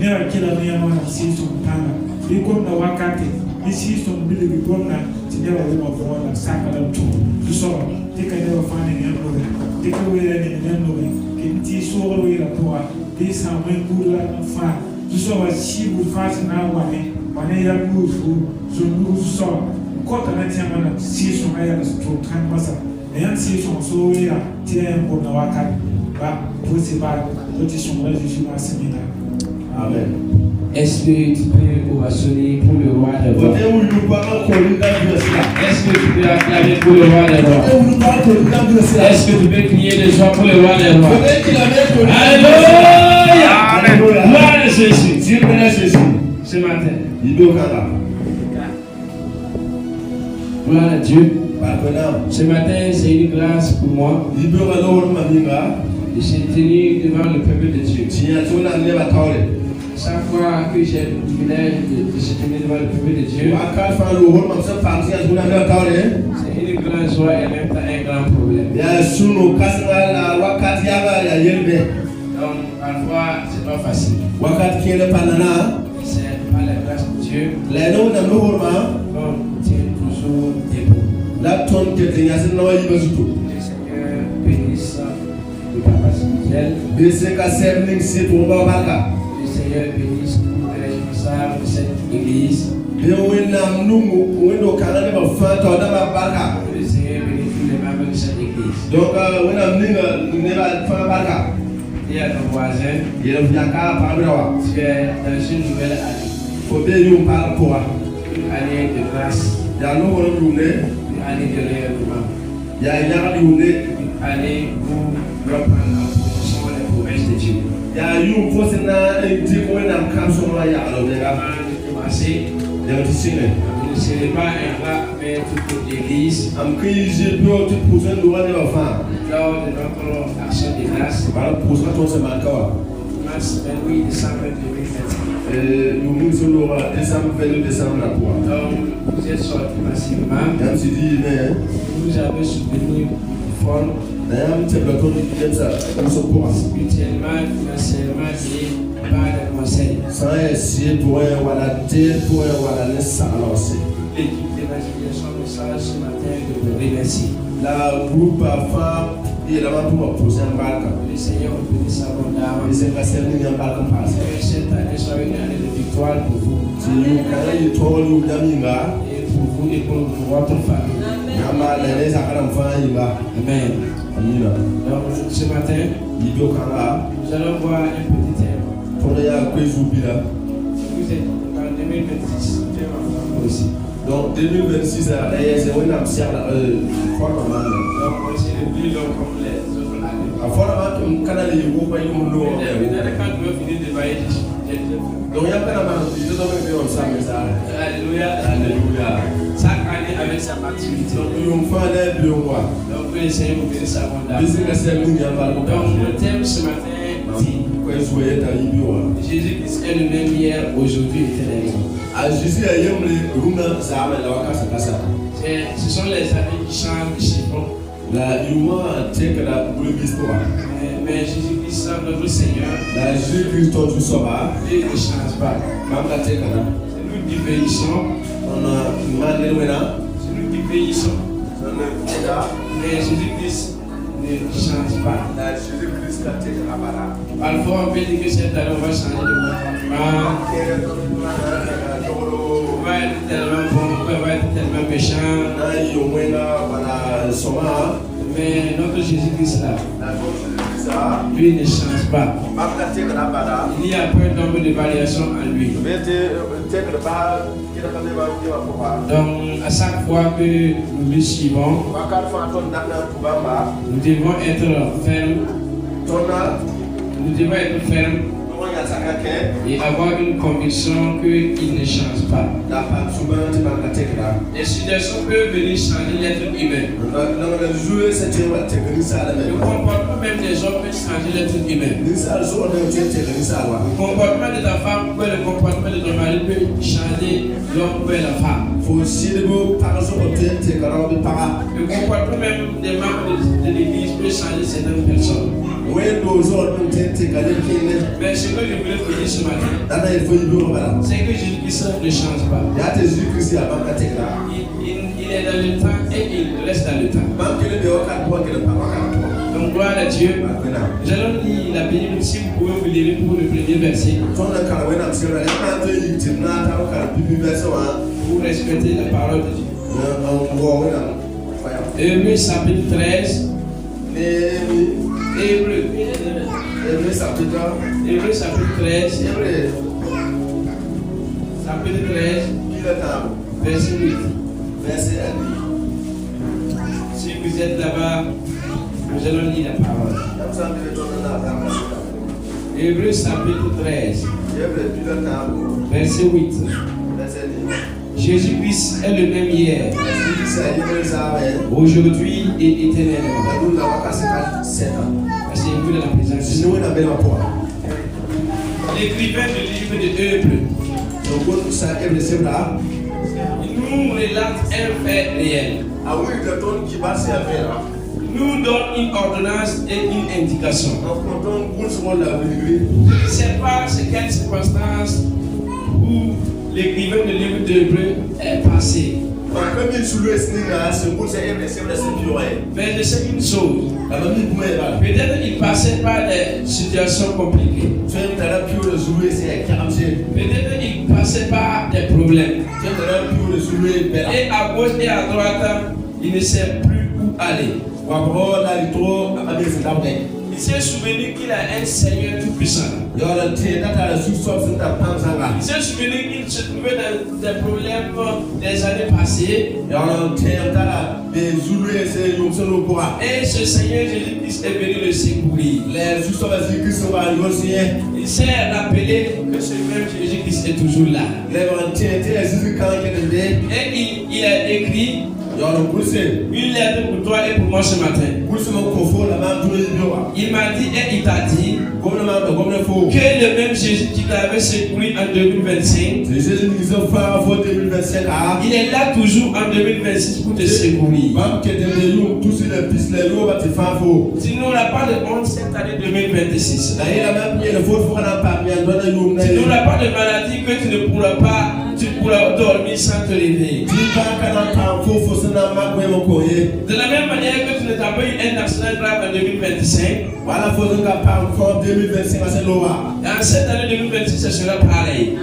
Tinera kila miyama na sisi mpanga. Iko na wakati sisi mbili bigomna tinera wema kwa saka la mtu. So tika never finding yambo. Tika wewe ni yambo. Kinti so wewe la toa. This when good like fire. So was she would fast now one ya move so move so kota na tiama na sisi haya na stroke kan masa. Et si on so we a tia mbo na wakati ba posi ba petit son là je suis à séminaire. Amen. Est-ce que tu peux ovationner pour le roi des rois? Est-ce que tu peux acclamer pour le roi des rois? Est-ce que tu peux crier de joie pour le roi des rois? Alléluia! Gloire à Jésus. Dieu bénisse Jésus. Ce matin. Gloire à Dieu. Ce matin, c'est une grâce pour moi. Je suis tenu devant le peuple de Dieu. Chaque fois que j'ai le privilège de se tenir devant le peuple de Dieu, c'est une grande joie et en même temps un grand problème. Donc, parfois, c'est pas facile. C'est par la grâce de Dieu. On tient toujours debout. Le Seigneur bénisse le papa spirituel. Le Seigneur bénisse les responsables de cette église. Le Seigneur bénisse tous les membres de cette église. Et à ton voisin, tu es dans une nouvelle année. Une année de grâce. Une année de rayonnement. Une année où l'on prend en possession les promesses de Dieu. Avant de commencer, ne serez pas un rat, mais toute l'église. Lors de notre action de grâce, mars 28 décembre 2021. Donc, vous êtes sortis massivement. Vous avez soutenu fort. Spirituellement, financièrement et par les conseils. L'équipe d'évangélisation message ce matin de vous remercie. La groupe femme et la maman pour poser un bac. Le Seigneur vous bénisse abondamment. Les enseignants n'ont pas de passe. Cette année soit une année de victoire pour vous. C'est une carrière de tour ou d'aminga. Et pour vous et pour votre famille. Amen. Donc ce matin, nous allons voir un petit thème. Vous êtes en 2026. Aussi. Donc 2026, c'est un donc c'est le plus long comme les autres années. Quand tu veux finir de voyager, alléluia, alléluia. Chaque année avec sa particularité. Donc que le Seigneur vous bénisse abondamment. Donc le thème ce matin dit Jésus-Christ est le même hier, aujourd'hui et éternellement. Ce sont les années qui changent, qui chiffrent. Mais Jésus-Christ, notre Seigneur, il ne change pas. C'est nous qui veillissons. C'est nous qui veillissons. Mais Jésus-Christ ne change pas. Parfois, on peut dire que cette année, on va changer de comportement. On va être tellement bon, on va être tellement méchant. Mais notre Jésus-Christ là, lui ne change pas. Il y a peu de nombre de variations en lui. Donc, à chaque fois que nous le suivons, nous devons être fermes. Nous devons être fermes et avoir une conviction qu'il ne change pas. Les situations peuvent venir changer l'être humain. Le comportement même des hommes peut changer l'être humain. Le comportement de ta femme ou le comportement de ton mari peut changer l'homme ou la femme. Le comportement même des membres de l'église peut changer certaines personnes. Mais ce que je voulais vous dire ce matin, c'est que Jésus-Christ ne change pas. Il est dans le temps et il reste dans le temps. Donc gloire à Dieu. Nous allons lire la Bible si vous pouvez vous lire pour le premier verset. Pour respecter la parole de Dieu. Hébreux chapitre 13. Hébreux chapitre 13. Chapitre 13. Verset 8. Si vous êtes là-bas, nous allons lire la parole. Hébreux chapitre 13. Verset 8. Jésus-Christ est le même hier, aujourd'hui et éternellement. Asseyez-vous dans la présence. L'écrivain du livre de Hébreux nous relate un fait réel. Nous donne une ordonnance et une indication. Je ne sais pas c'est quelle circonstance où l'écrivain du livre d'Hébreux est passé. Mais je sais une chose. Peut-être qu'il passait par des situations compliquées. Peut-être qu'il passait par des problèmes. Et à gauche et à droite, il ne sait plus où aller. Il s'est souvenu qu'il a un Seigneur tout-puissant. Il s'est souvenu qu'il se trouvait dans des problèmes des années passées. Et ce Seigneur Jésus-Christ est venu le secourir. Il s'est rappelé que ce même Jésus-Christ est toujours là. Et il a écrit une lettre pour toi et pour moi ce matin. Il m'a dit et il t'a dit que le même Jésus qui t'avait secouru en 2025, il est là toujours en 2026 pour te secourir. Tu n'auras pas de honte cette année 2026. Tu n'auras pas de maladie que tu ne pourras pas. Tu pourras dormir sans te réveiller. De la même manière que tu ne t'as pas eu un accident grave en 2025, en cette année 2026, ce sera pareil.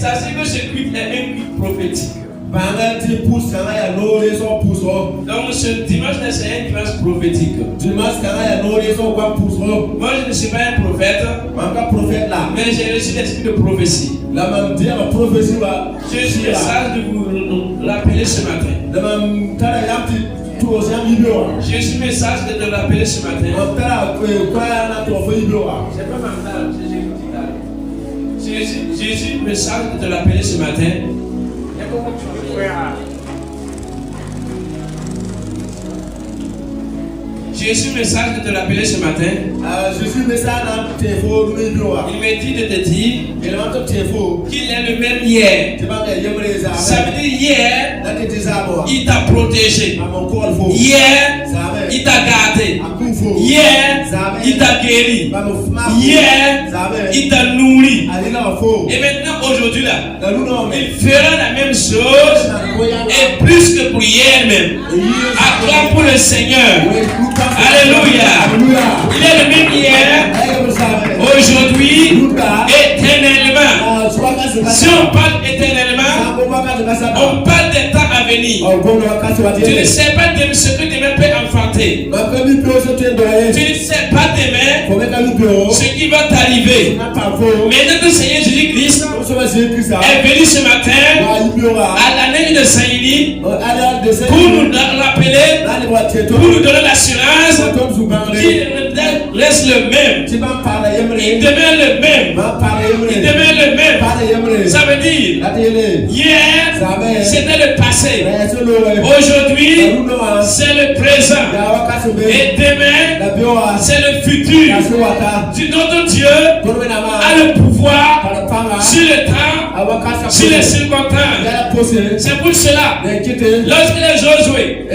Ça, c'est que ce culte est un culte prophétique. Donc ce dimanche c'est un dimanche prophétique. Moi je ne suis pas un prophète, mais j'ai reçu l'esprit de prophétie. Je suis sage de vous rappeler ce matin. Je suis message de te rappeler ce matin. C'est pas mental, Jésus message de te rappeler ce matin. Jésus message de te rappeler ce matin. Il me dit de te dire qu'il est le même hier. Ça veut dire hier, il t'a protégé. Hier, il t'a gardé. Hier, il t'a guéri. Hier, il t'a nourri. Et maintenant, aujourd'hui là, il fera la même chose et plus que pour hier même. Acclame pour le Seigneur. Alléluia. Il est le même hier, aujourd'hui, éternellement. Si on parle éternellement, on parle des temps à venir. Tu ne sais pas ce que demain peut enfanter. Tu ne sais pas demain ce qui va t'arriver. Mais notre Seigneur Jésus-Christ est venu ce matin à l'année de Saint-Denis pour nous rappeler, pour nous donner l'assurance qu'il reste le même. Il demeure le même. Il demeure le même. Ça veut dire, hier, c'était le passé. Aujourd'hui, c'est le présent. Et demain, c'est le futur. Notre Dieu a le pouvoir sur le temps, sur les circonstances. C'est pour cela, lorsque les Josué,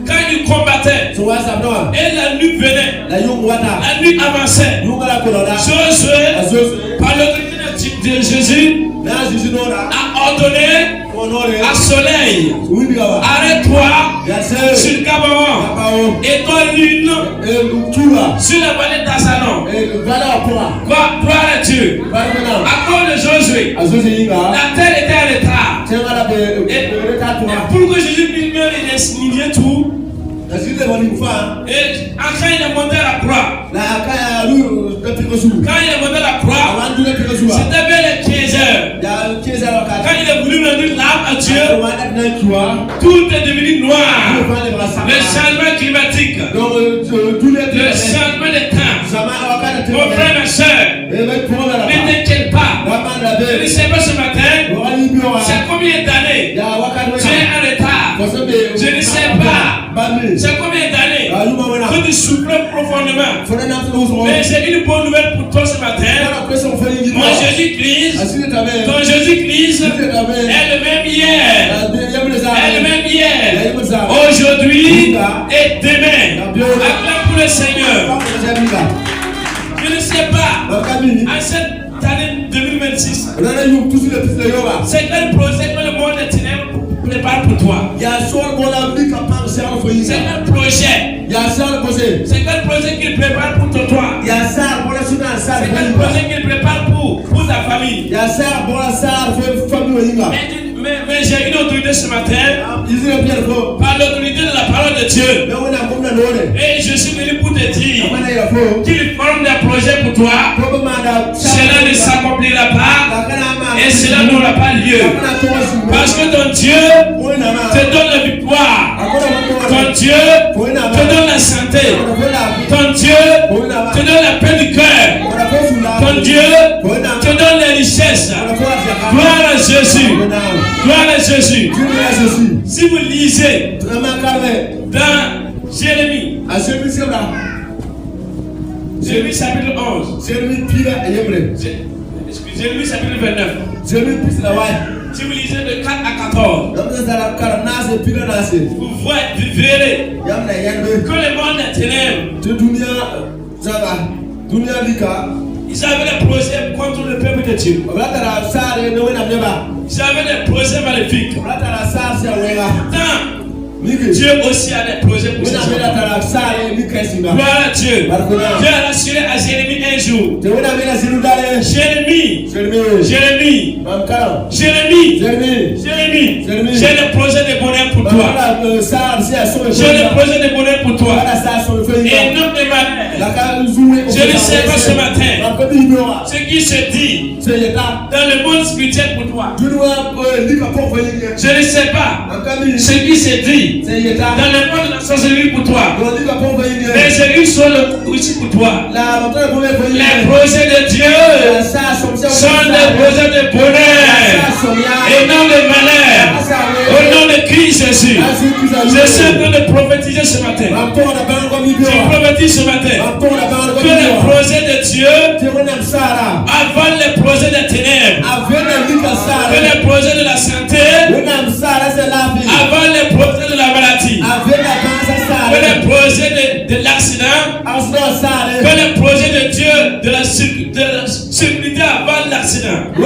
quand il combattait. So wa sabno. Et la nuit venait. La yung wata. La nuit avançait. Yung la koloda. Josué, Azosu. par l'autorité de Jésus, Na Jésus nora. a ordonné Honore. à soleil, Undi gawa. arrête-toi Ya se. sur Gabaon Bao. et toi lune Tua. sur la vallée d'Asalon. Vala opora. Gloire à Dieu. Bana. À cause de Josué, Azosu yinga. la terre était en retard. Tengala be. Reta Et tua. pour que Jésus puisse me signer tout, Jésus le wali kufa. et quand il est monté à la croix, La akaya lu depuis su. quand il est monté à la croix, Awandu depuis su. c'était vers les 15 heures. Ya kiza la Quand kaka. il a voulu rendre l'âme à Dieu, Wanda na tua. tout est devenu noir. Vale brasa. Le changement climatique, Donc tous les le changement de temps. Sama wakati Mon frère, ma soeur, ne t'inquiète pas. Je ne sais pas ce matin, c'est combien d'années tu es en retard. Je ne sais pas. C'est combien d'années que tu souffres profondément. Mais j'ai une bonne nouvelle pour toi ce matin. Mon Jésus-Christ, ton Jésus-Christ est le même hier. Elle même hier, aujourd'hui et demain. Acclame pour le Seigneur. Je ne sais pas, en cette année 2026, c'est quel projet que le monde des ténèbres prépare pour toi? C'est quel projet? C'est quel projet qu'il prépare pour toi? C'est quel projet qu'il prépare pour ta famille? Mais j'ai une autorité ce matin, par l'autorité de la parole de Dieu. Et je suis venu pour te dire qu'il forme des projets pour toi. Cela ne s'accomplira pas et cela n'aura pas lieu. Parce que ton Dieu te donne la victoire. Ton Dieu te donne la santé. Ton Dieu te donne la paix du cœur. Ton Dieu te donne les richesses. Gloire à Jésus. Gloire à Jésus. Si vous lisez dans Jérémie, Jérémie chapitre 11, Jérémie chapitre 29, si vous lisez de 4 à 14, vous verrez que le monde des ténèbres, ils avaient des projets contre le peuple de Dieu. Ils avaient des projets maléfiques. Dieu aussi a des projets pour ça. Gloire à Dieu. Dieu a rassuré à Jérémie un jour. Jérémie, j'ai des projets de bonheur pour toi. J'ai des projets de bonheur pour toi. Et non de malheur. Je ne sais pas ce matin ce qui se dit dans le monde spirituel pour toi. Je ne sais pas ce qui se dit dans le monde de la sorcellerie pour toi. Mais j'ai une seule aussi pour toi. Les projets de Dieu sont des projets de bonheur et non de malheur. Au nom de Christ Jésus. Je suis en train de prophétiser ce matin. Je prophétise ce matin que les projets de Dieu avant les projets des ténèbres, que les projets de la santé avant les projets de la maladie, que les projets de l'accident, que les projets de Dieu de la sécurité avant l'accident, que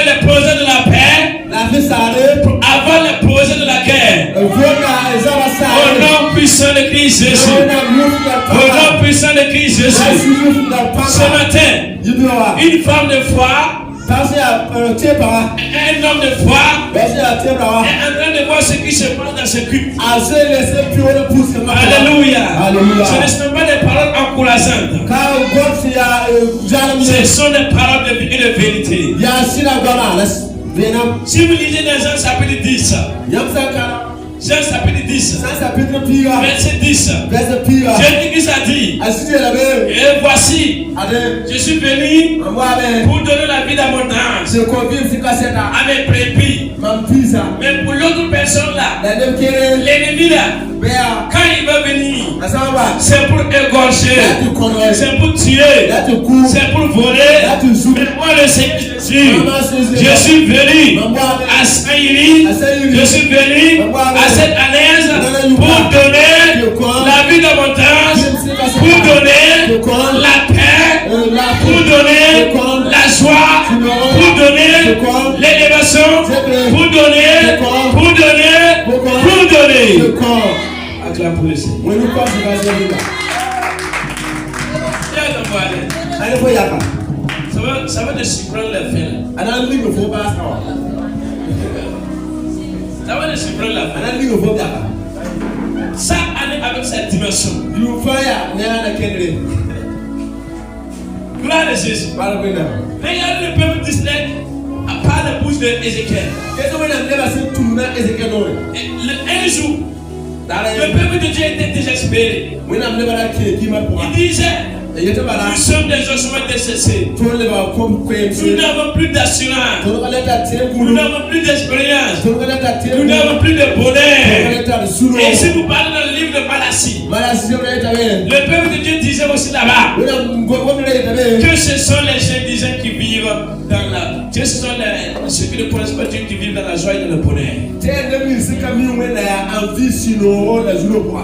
les projets de la paix avant les projets de la guerre. Au nom puissant de Christ Jésus. Au nom puissant de Christ Jésus. Ce matin, une femme de foi, un homme de foi est en train de voir ce qui se passe dans ce culte. Alléluia. Ce ne sont pas des paroles encourageantes. Ce sont des paroles de vie et de vérité. Si vous lisez dans Jean chapitre 10, Jean chapitre 10, verset 10, Jésus-Christ a dit, et voici, je suis venu pour donner la vie d'abondance à mes brebis. Mais pour l'autre personne là, l'ennemi là, quand il va venir, c'est pour égorger. égorger, c'est pour tuer, c'est pour voler. Mais moi, le Seigneur Jésus, je suis venu à Saint-Élie, je suis venu à cette alliance pour donner la vie davantage, pour donner la paix, pour donner la joie, pour donner l'élévation, pour donner. Acclame pour le Seigneur. Ça va te surprendre la fin. Ça va te surprendre la fin. Ça allait avec cette dimension. Gloire à Jésus. Regardez le peuple d'Israël à part la bouche d'Ézéchiel. Un jour, le peuple de Dieu était désespéré. Il disait, nous sommes des ossements desséchés. Nous n'avons plus d'assurance. Nous n'avons plus d'expérience. Nous n'avons plus de bonheur. Et si vous parlez dans le livre de Malachie, le peuple de Dieu disait aussi là-bas que ce sont les gens qui vivent dans la... Ce sont ceux qui ne connaissent pas Dieu qui vivent dans la joie et dans le bonheur.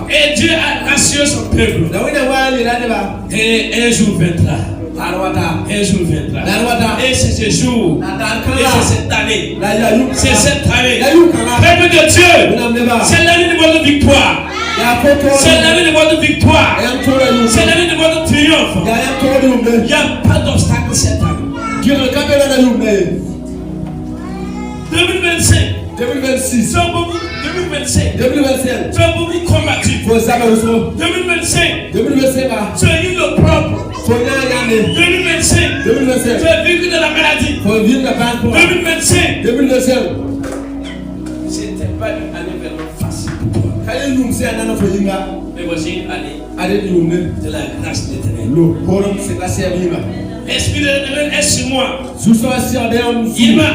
Et Dieu a rassuré son peuple. Et un jour viendra. Un jour viendra. Et c'est ce jour. Et c'est cette année. C'est cette année. Peuple de Dieu, c'est l'année de votre victoire. C'est l'année de votre victoire. C'est l'année de votre triomphe. Il n'y a pas d'obstacle cette année. 2025. 2026. 2025. Tu as beaucoup combattu. 2025. Tu as eu le propre. 2025. Tu as vécu de la maladie. 2025. C'était pas une année vraiment facile pour toi. Mais voici une année de la grâce de l'Éternel. L'Esprit de l'Éternel est sur moi. Il m'a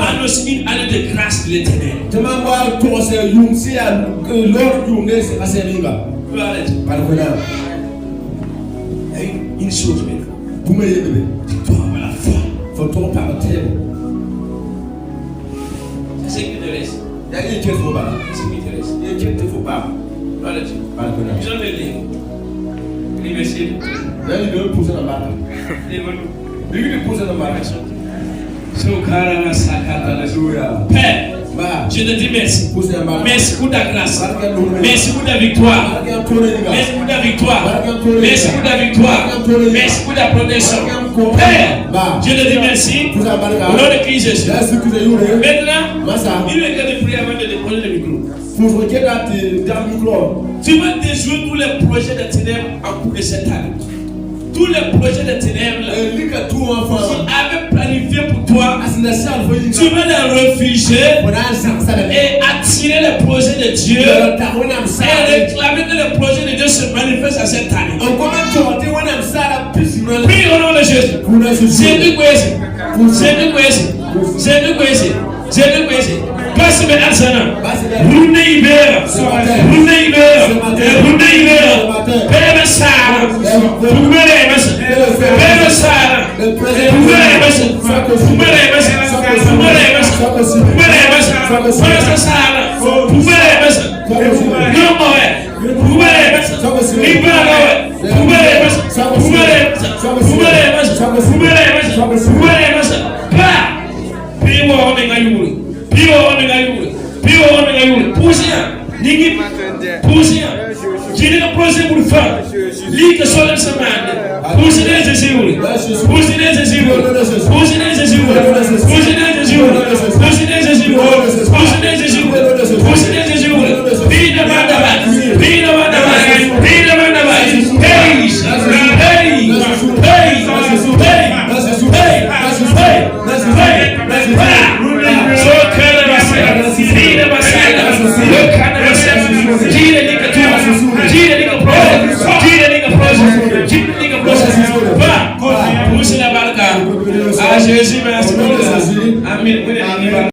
annoncé une année de grâce de l'Éternel. Une chose maintenant. Tu dois avoir la foi. C'est ce qui te reste. C'est ce qui te reste. Voilà Dieu. Ils ont le livre. L'université. Père, je te dis merci. Merci pour ta grâce. Merci pour ta victoire. Merci pour ta victoire. Merci pour ta victoire. Merci pour ta protection. Père, je te dis merci. Au nom de Christ Jésus. Maintenant, il est temps de prier avant de déposer le micro. Tu vas déjouer tous les projets de ténèbres en cours de cette année. Tous les projets de ténèbres qui avaient planifié pour toi, tu vas les refuser et attirer les projets de Dieu et réclamer que les projets de Dieu se manifestent à cette année. Prie au nom de Jésus. Passe mes Alzana, Rune Ibera, Père Sarah, Père Sarah, J'ai un projet pour le faire. Ligue sur le semaine. Poussez les Jésus. Poussez les Jésus. Poussez les Jésus. Poussez les Jésus. Poussez les Jésus. Poussez les Jésus. Poussez les Jésus. Be the man of us. Be the man of us. Be the man of us. Hey, hey, hey, Jésus, merci. Amen.